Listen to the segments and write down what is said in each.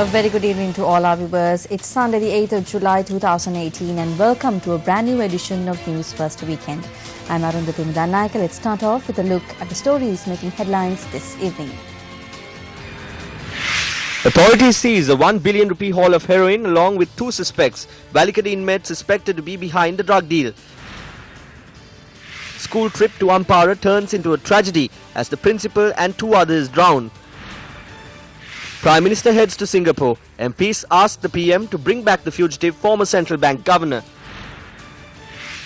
A very good evening to all our viewers. It's Sunday, the 8th of July 2018, and welcome to a brand new edition of News First Weekend. I'm Lanka. Let's start off with a look at the stories making headlines this evening. Authorities seize a 1 billion rupee haul of heroin along with 2 suspects. Lanka inmate suspected to be behind the drug deal. School trip to Ampara turns into a tragedy as the principal and 2 others drown. Prime Minister heads to Singapore. MPs ask the PM to bring back the fugitive former central bank governor.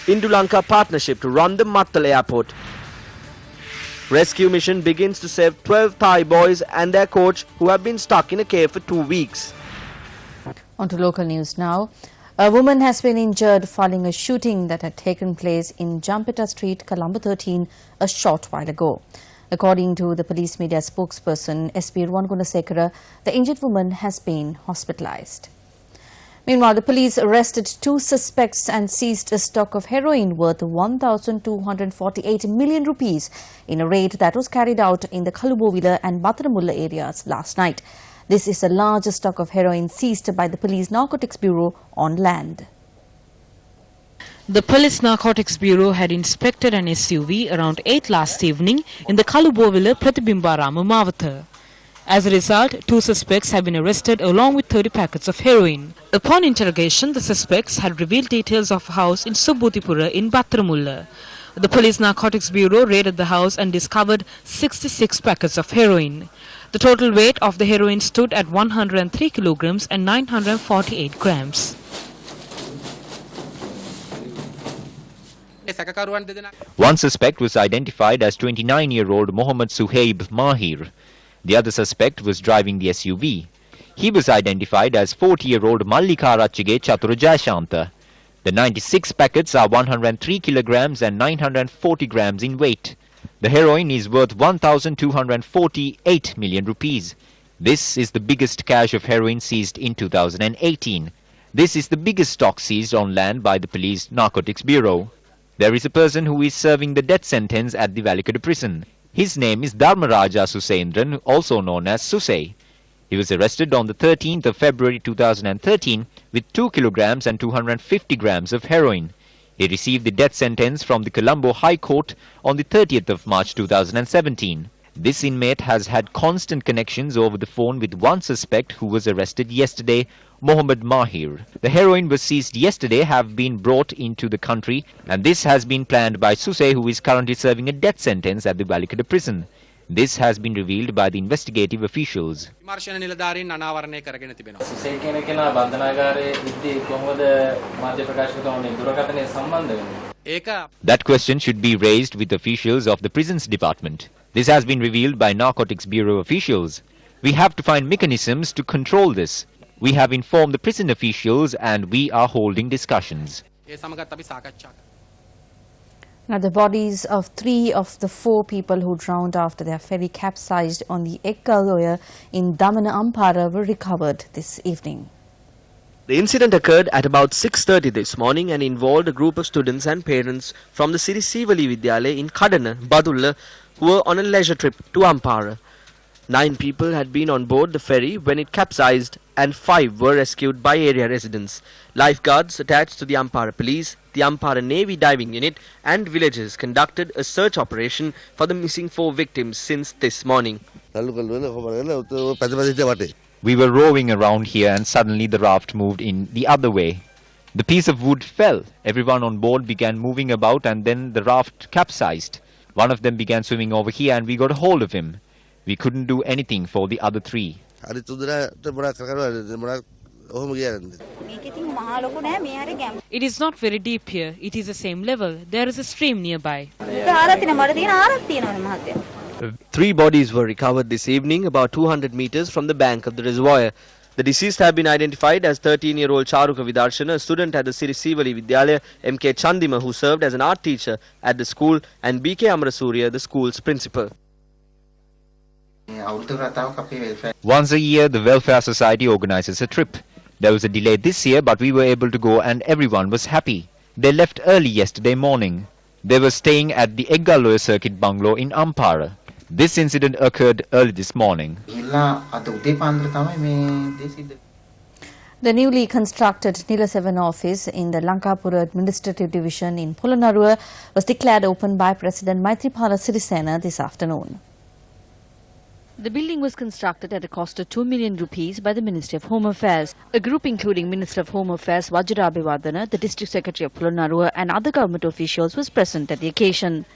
Indo-Lanka partnership to run the Mattal airport. Rescue mission begins to save 12 Thai boys and their coach who have been stuck in a cave for 2 weeks. On to local news now. A woman has been injured following a shooting that had taken place in Jampeta Street, Colombo 13, a short while ago. According to the police media spokesperson, SP Gunasekara, the injured woman has been hospitalized. Meanwhile, the police arrested 2 suspects and seized a stock of heroin worth 1,248 million rupees in a raid that was carried out in the Kalubovila and Batharamulla areas last night. This is the largest stock of heroin seized by the Police Narcotics Bureau on land. The Police Narcotics Bureau had inspected an SUV around 8 last evening in the Kalubovila Pratibimbarama Mawatha. As a result, 2 suspects have been arrested along with 30 packets of heroin. Upon interrogation, the suspects had revealed details of a house in Subutipura in Batharamulla. The Police Narcotics Bureau raided the house and discovered 66 packets of heroin. The total weight of the heroin stood at 103 kilograms and 948 grams. One suspect was identified as 29-year-old Mohammad Suhaib Mahir. The other suspect was driving the SUV. He was identified as 40-year-old Mallika Rachige Chaturajashanta. The 96 packets are 103 kilograms and 940 grams in weight. The heroin is worth 1,248 million rupees. This is the biggest cache of heroin seized in 2018. This is the biggest stock seized on land by the Police Narcotics Bureau. There is a person who is serving the death sentence at the Valikada prison. His name is Dharmaraja Susendran, also known as Susay. He was arrested on the 13th of February 2013 with 2 kilograms and 250 grams of heroin. He received the death sentence from the Colombo High Court on the 30th of March 2017. This inmate has had constant connections over the phone with one suspect who was arrested yesterday, Mohammad Mahir. The heroin was seized yesterday have been brought into the country, and this has been planned by Susay, who is currently serving a death sentence at the Valikada prison. This has been revealed by the investigative officials. That question should be raised with officials of the prisons department. This has been revealed by Narcotics Bureau officials. We have to find mechanisms to control this. We have informed the prison officials and we are holding discussions. Now, the bodies of 3 of the 4 people who drowned after their ferry capsized on the Ekaloya in Damana Ampara were recovered this evening. The incident occurred at about 6:30 this morning and involved a group of students and parents from the Siri Sivali Vidyalaya in Kadana, Badulla, who were on a leisure trip to Ampara. 9 people had been on board the ferry when it capsized and 5 were rescued by area residents. Lifeguards attached to the Ampara Police, the Ampara Navy Diving Unit and villagers conducted a search operation for the missing 4 victims since this morning. We were rowing around here and suddenly the raft moved in the other way. The piece of wood fell. Everyone on board began moving about and then the raft capsized. One of them began swimming over here and we got a hold of him. We couldn't do anything for the other 3. It is not very deep here. It is the same level. There is a stream nearby. 3 bodies were recovered this evening about 200 meters from the bank of the reservoir. The deceased have been identified as 13-year-old Charuka Vidarshana, a student at the Siri Sivali Vidyalaya, MK Chandima, who served as an art teacher at the school, and BK Amrasurya, the school's principal. Once a year, the Welfare Society organizes a trip. There was a delay this year, but we were able to go and everyone was happy. They left early yesterday morning. They were staying at the Eggaloya Circuit Bungalow in Ampara. This incident occurred early this morning. The newly constructed Nila 7 office in the Lankapura Administrative Division in Polonnaruwa was declared open by President Maithripala Sirisena this afternoon. The building was constructed at a cost of 2 million rupees by the Ministry of Home Affairs. A group including Minister of Home Affairs Vajra Abhiwardana, the District Secretary of Polonnaruwa and other government officials was present at the occasion.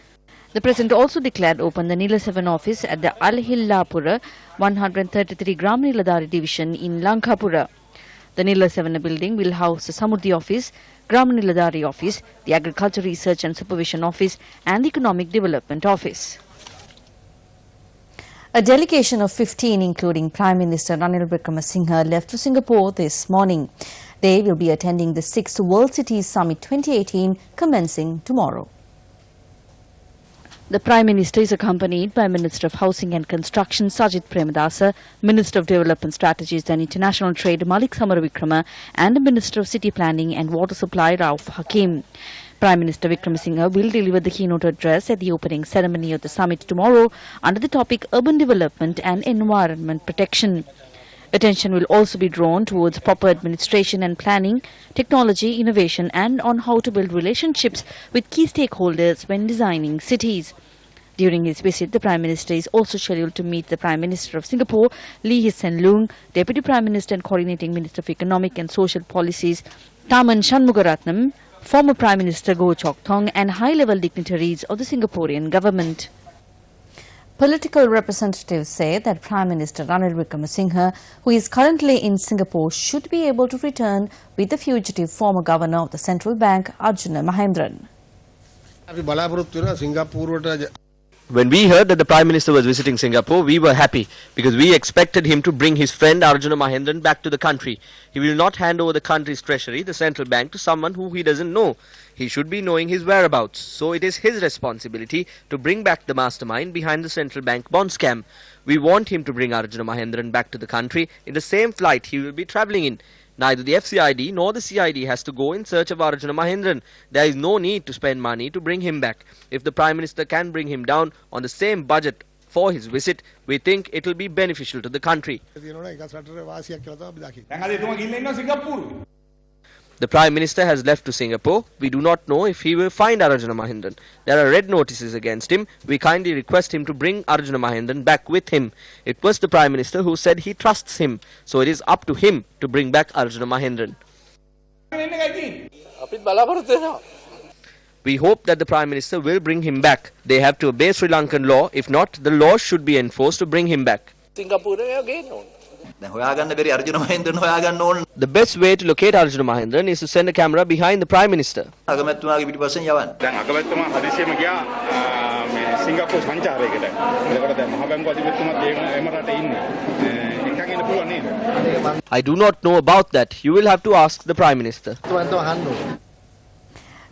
The President also declared open the Nila 7 office at the Alhillapura 133 Gram Niladari division in Lankapura. The Nila 7 building will house the Samurdhi office, Gram Niladari office, the Agriculture Research and Supervision office and the Economic Development office. A delegation of 15, including Prime Minister Ranil Wickremesinghe, left for Singapore this morning. They will be attending the 6th World Cities Summit 2018 commencing tomorrow. The Prime Minister is accompanied by Minister of Housing and Construction Sajid Premadasa, Minister of Development Strategies and International Trade Malik Samaravikrama and Minister of City Planning and Water Supply Rauf Hakim. Prime Minister Wickremesinghe will deliver the keynote address at the opening ceremony of the summit tomorrow under the topic Urban Development and Environment Protection. Attention will also be drawn towards proper administration and planning, technology, innovation and on how to build relationships with key stakeholders when designing cities. During his visit, the Prime Minister is also scheduled to meet the Prime Minister of Singapore, Lee Hsien Loong, Deputy Prime Minister and Coordinating Minister of Economic and Social Policies, Tharman Shanmugaratnam, former Prime Minister Goh Chok Tong and high-level dignitaries of the Singaporean government. Political representatives say that Prime Minister Ranil Wickremesinghe, who is currently in Singapore, should be able to return with the fugitive former governor of the central bank, Arjuna Mahendran. When we heard that the Prime Minister was visiting Singapore, we were happy because we expected him to bring his friend Arjuna Mahendran back to the country. He will not hand over the country's treasury, the central bank, to someone who he doesn't know. He should be knowing his whereabouts. So it is his responsibility to bring back the mastermind behind the central bank bond scam. We want him to bring Arjuna Mahendran back to the country in the same flight he will be travelling in. Neither the FCID nor the CID has to go in search of Arjuna Mahendran. There is no need to spend money to bring him back. If the Prime Minister can bring him down on the same budget for his visit, we think it will be beneficial to the country. The Prime Minister has left to Singapore. We do not know if he will find Arjuna Mahendran. There are red notices against him. We kindly request him to bring Arjuna Mahendran back with him. It was the Prime Minister who said he trusts him. So it is up to him to bring back Arjuna Mahendran. We hope that the Prime Minister will bring him back. They have to obey Sri Lankan law. If not, the law should be enforced to bring him back. The best way to locate Arjuna Mahendran is to send a camera behind the Prime Minister. I do not know about that. You will have to ask the Prime Minister.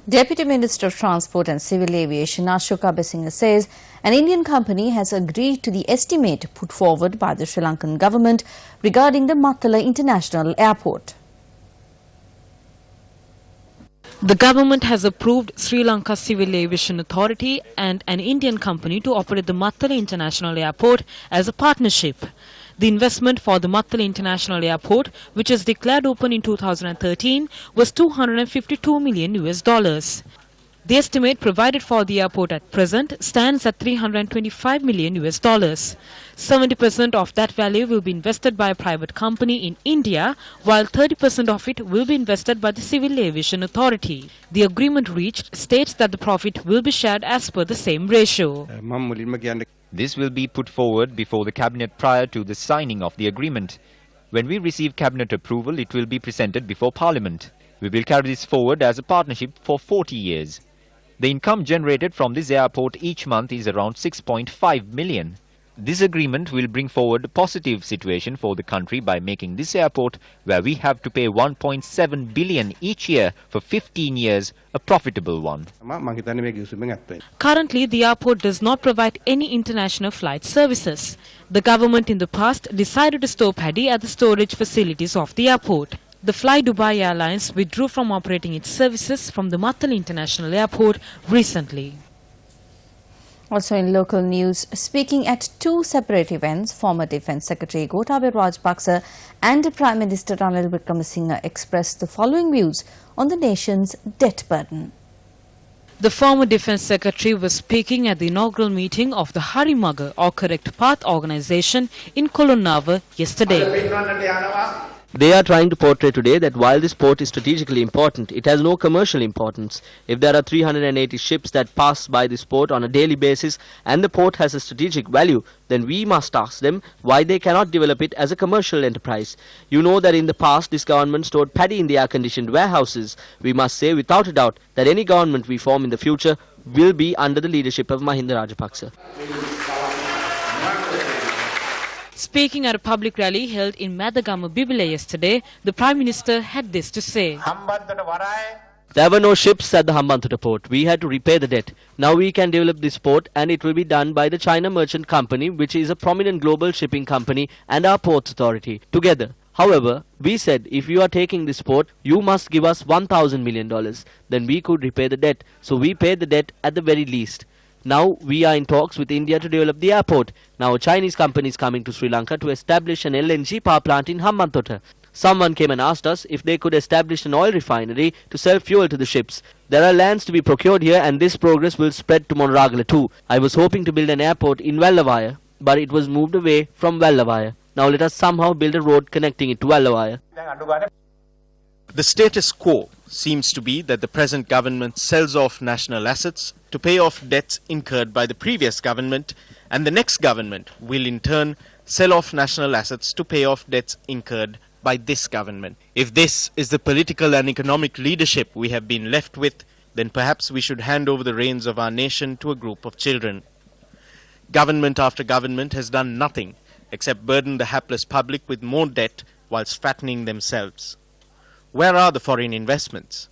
Deputy Minister of Transport and Civil Aviation Ashoka Besinga says an Indian company has agreed to the estimate put forward by the Sri Lankan government regarding the Mattala International Airport. The government has approved Sri Lanka Civil Aviation Authority and an Indian company to operate the Mattala International Airport as a partnership. The investment for the Mattala International Airport, which was declared open in 2013, was $252 million. The estimate provided for the airport at present stands at $325 million. 70% of that value will be invested by a private company in India, while 30% of it will be invested by the Civil Aviation Authority. The agreement reached states that the profit will be shared as per the same ratio. This will be put forward before the Cabinet prior to the signing of the agreement. When we receive Cabinet approval, it will be presented before Parliament. We will carry this forward as a partnership for 40 years. The income generated from this airport each month is around 6.5 million. This agreement will bring forward a positive situation for the country by making this airport, where we have to pay 1.7 billion each year for 15 years, a profitable one. Currently, the airport does not provide any international flight services. The government in the past decided to store paddy at the storage facilities of the airport. The Fly Dubai Airlines withdrew from operating its services from the Mattala International Airport recently. Also in local news, speaking at two separate events, former Defence Secretary Gotabaya Rajapaksa and Prime Minister Ranil Wickremesinghe expressed the following views on the nation's debt burden. The former Defence Secretary was speaking at the inaugural meeting of the Harimaga or Correct Path organisation in Kolonava yesterday. They are trying to portray today that while this port is strategically important, it has no commercial importance. If there are 380 ships that pass by this port on a daily basis and the port has a strategic value, then we must ask them why they cannot develop it as a commercial enterprise. You know that in the past this government stored paddy in the air-conditioned warehouses. We must say without a doubt that any government we form in the future will be under the leadership of Mahinda Rajapaksa. Speaking at a public rally held in Madagama Bibile yesterday, the Prime Minister had this to say. There were no ships at the Hambantota port. We had to repay the debt. Now we can develop this port and it will be done by the China Merchant Company, which is a prominent global shipping company, and our ports authority together. However, we said if you are taking this port, you must give us $1,000 million. Then we could repay the debt. So we paid the debt at the very least. Now we are in talks with India to develop the airport. Now a Chinese company is coming to Sri Lanka to establish an LNG power plant in Hambantota. Someone came and asked us if they could establish an oil refinery to sell fuel to the ships. There are lands to be procured here and this progress will spread to Monragala too. I was hoping to build an airport in Vallavaya, but it was moved away from Vallavaya. Now let us somehow build a road connecting it to Vallavaya. The status quo seems to be that the present government sells off national assets to pay off debts incurred by the previous government, and the next government will in turn sell off national assets to pay off debts incurred by this government. If this is the political and economic leadership we have been left with, then perhaps we should hand over the reins of our nation to a group of children. Government after government has done nothing except burden the hapless public with more debt whilst fattening themselves. Where are the foreign investments?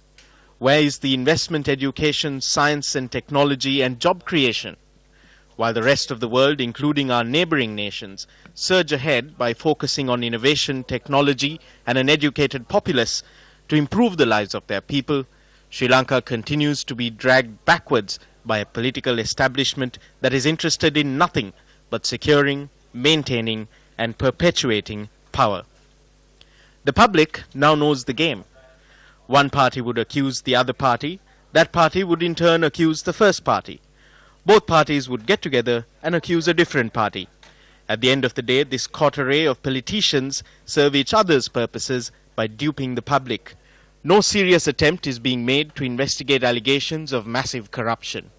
Where is the investment, education, science and technology and job creation? While the rest of the world, including our neighbouring nations, surge ahead by focusing on innovation, technology and an educated populace to improve the lives of their people, Sri Lanka continues to be dragged backwards by a political establishment that is interested in nothing but securing, maintaining and perpetuating power. The public now knows the game. One party would accuse the other party. That party would in turn accuse the first party. Both parties would get together and accuse a different party. At the end of the day, this coterie of politicians serve each other's purposes by duping the public. No serious attempt is being made to investigate allegations of massive corruption.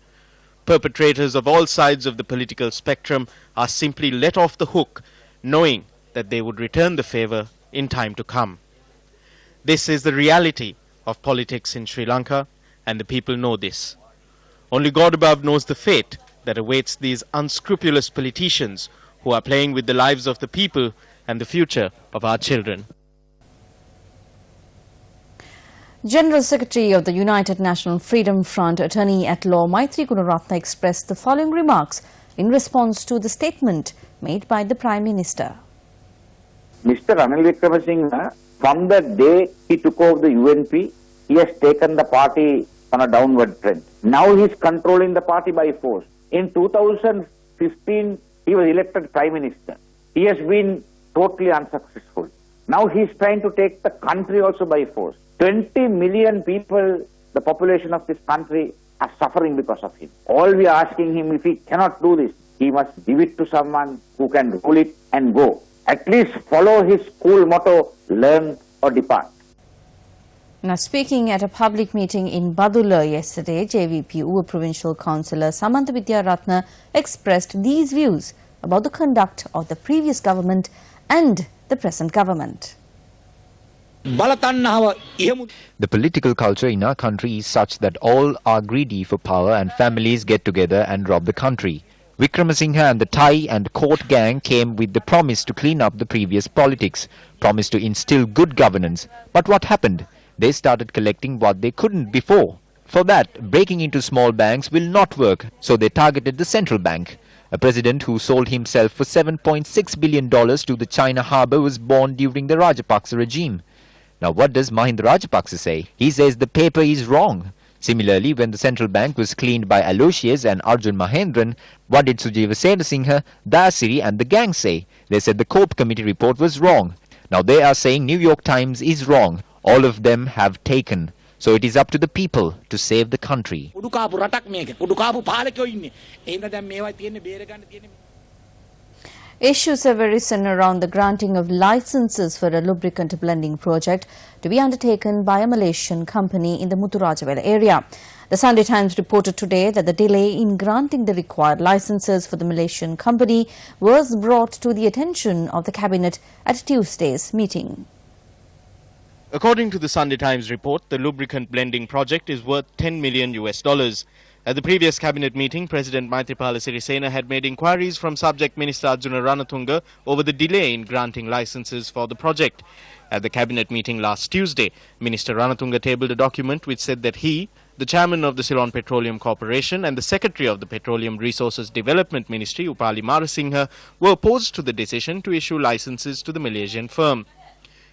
Perpetrators of all sides of the political spectrum are simply let off the hook, knowing that they would return the favour in time to come. This is the reality of politics in Sri Lanka, and the people know this. Only God above knows the fate that awaits these unscrupulous politicians who are playing with the lives of the people and the future of our children. General Secretary of the United National Freedom Front, Attorney at Law Maitri Gunaratne expressed the following remarks in response to the statement made by the Prime Minister. Mr. Ranil Wickremesinghe, from the day he took over the UNP, he has taken the party on a downward trend. Now he is controlling the party by force. In 2015, he was elected Prime Minister. He has been totally unsuccessful. Now he is trying to take the country also by force. 20 million people, the population of this country, are suffering because of him. All we are asking him, if he cannot do this, he must give it to someone who can rule it and go. At least follow his school motto, learn or depart. Now, speaking at a public meeting in Badulla yesterday, JVP Uva Provincial Councillor Samantha Vidyarathna expressed these views about the conduct of the previous government and the present government. The political culture in our country is such that all are greedy for power and families get together and rob the country. Wickremesinghe and the Thai and court gang came with the promise to clean up the previous politics, promise to instill good governance. But what happened? They started collecting what they couldn't before. For that, breaking into small banks will not work, so they targeted the central bank. A president who sold himself for $7.6 billion to the China harbour was born during the Rajapaksa regime. Now what does Mahinda Rajapaksa say? He says the paper is wrong. Similarly, when the central bank was cleaned by Aloysius and Arjun Mahendran, what did Sujiva Senasinghe, Dasiri and the gang say? They said the COPE committee report was wrong. Now they are saying New York Times is wrong. All of them have taken. So it is up to the people to save the country. Issues have arisen around the granting of licenses for a lubricant blending project to be undertaken by a Malaysian company in the Muthurajawala area. The Sunday Times reported today that the delay in granting the required licenses for the Malaysian company was brought to the attention of the Cabinet at Tuesday's meeting. According to the Sunday Times report, the lubricant blending project is worth $10 million. At the previous cabinet meeting, President Maithripala Sirisena had made inquiries from Subject Minister Arjuna Ranatunga over the delay in granting licenses for the project. At the cabinet meeting last Tuesday, Minister Ranatunga tabled a document which said that he, the chairman of the Ceylon Petroleum Corporation and the secretary of the Petroleum Resources Development Ministry, Upali Marasinghe, were opposed to the decision to issue licenses to the Malaysian firm.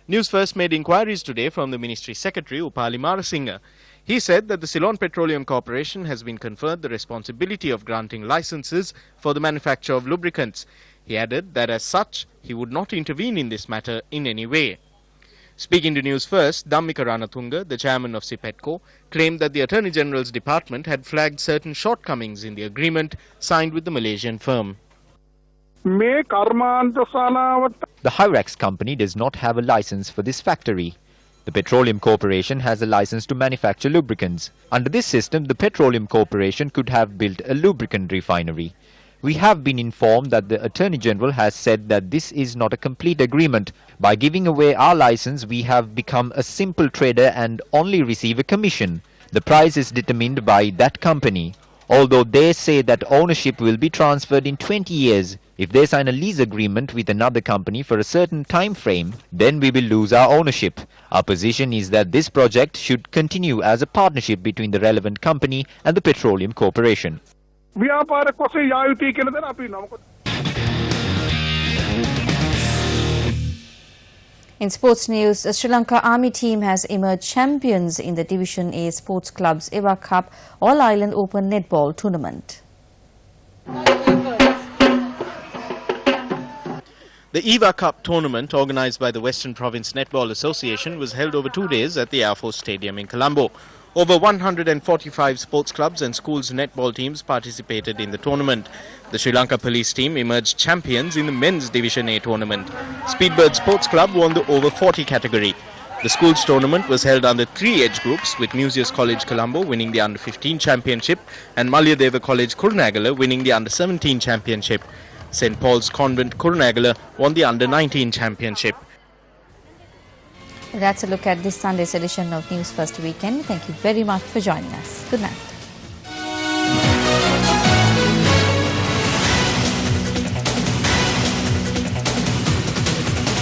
Newsfirst made inquiries today from the Ministry Secretary, Upali Marasinghe. He said that the Ceylon Petroleum Corporation has been conferred the responsibility of granting licenses for the manufacture of lubricants. He added that as such, he would not intervene in this matter in any way. Speaking to Newsfirst, Dhammika Ranatunga, the chairman of CPETCO, claimed that the Attorney General's department had flagged certain shortcomings in the agreement signed with the Malaysian firm. The Hyrax company does not have a license for this factory. The Petroleum Corporation has a license to manufacture lubricants. Under this system, the Petroleum Corporation could have built a lubricant refinery. We have been informed that the Attorney General has said that this is not a complete agreement. By giving away our license, we have become a simple trader and only receive a commission. The price is determined by that company. Although they say that ownership will be transferred in 20 years. If they sign a lease agreement with another company for a certain time frame, then we will lose our ownership. Our position is that this project should continue as a partnership between the relevant company and the Petroleum Corporation. In sports news, the Sri Lanka Army team has emerged champions in the Division A Sports Club's EVA Cup All-Ireland Open Netball Tournament. The EVA Cup tournament, organised by the Western Province Netball Association, was held over 2 days at the Air Force Stadium in Colombo. Over 145 sports clubs and schools netball teams participated in the tournament. The Sri Lanka police team emerged champions in the men's Division A tournament. Speedbird Sports Club won the over 40 category. The schools tournament was held under 3 age groups, with Museus College Colombo winning the under 15 championship and Malyadeva College Kurunagala winning the under 17 championship. St. Paul's Convent Kurunagala won the under 19 championship. That's a look at this Sunday's edition of News First Weekend. Thank you very much for joining us. Good night.